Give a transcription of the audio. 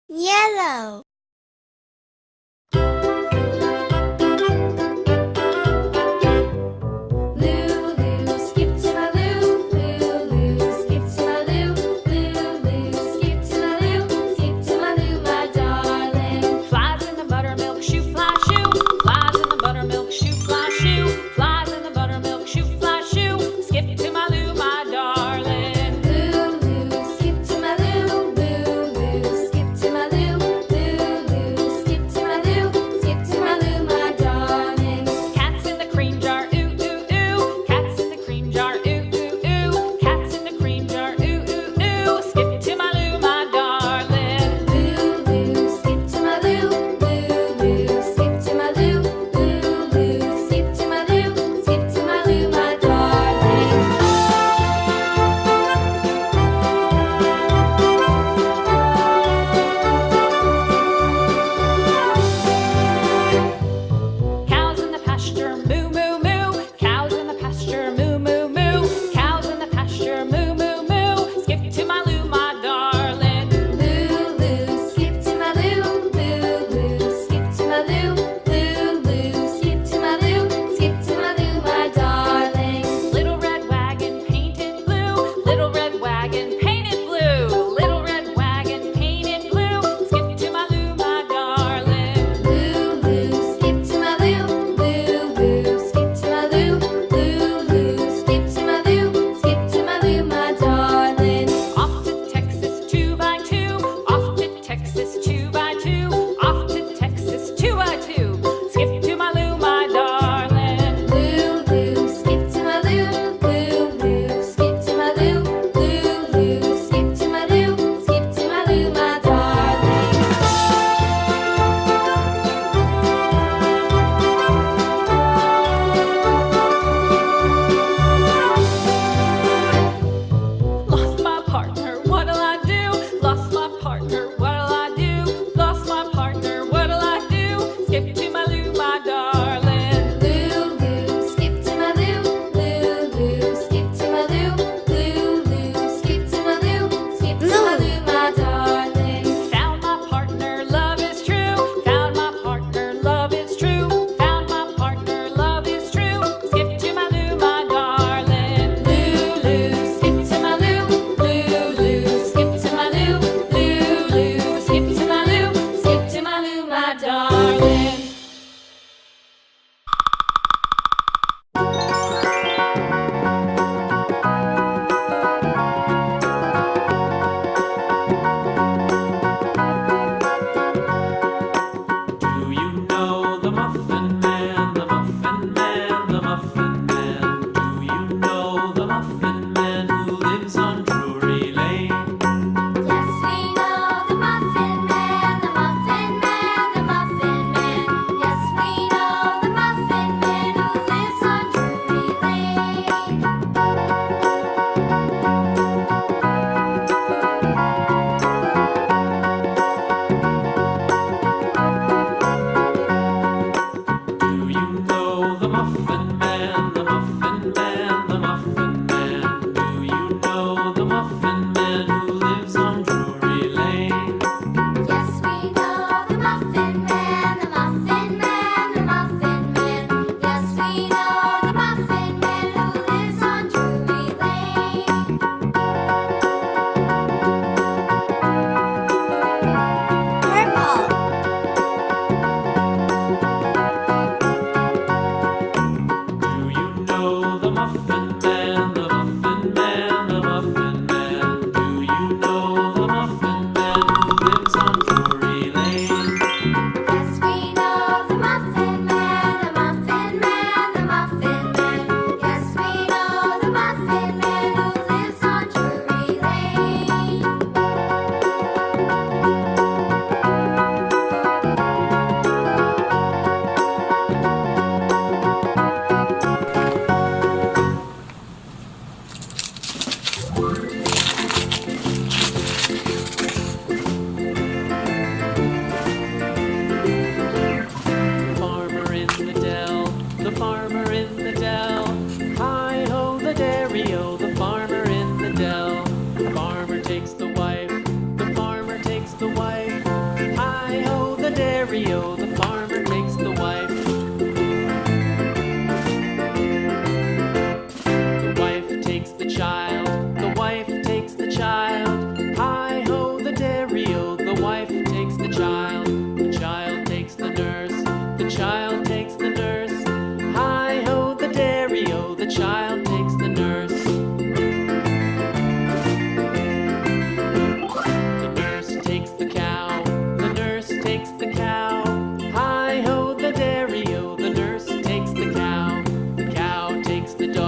Yellow. Lulu, skip to my loo. Lulu, skip to my loo. Lulu, skip to my loo. Skip to my loo, my darling. Flies in the buttermilk shoe, fly shoe. Flies in the buttermilk shoe, fly shoe. Flies in the buttermilk shoe, fly shoe. Skip to my loo, my darling. Lulu, skip to my loo. Lulu, skip to my loo. Lulu, dairy-o, the farmer takes the wife. The wife takes the child, the wife takes the child. Hi-ho, the dairy-o, the wife takes the child. The child takes the nurse, the child takes the nurse. Hi-ho, the dairy-o, the child takes the nurse. The nurse takes the cow, the nurse takes the cow. Hi-ho, the dairy-o, the nurse takes the cow. The cow takes the dog.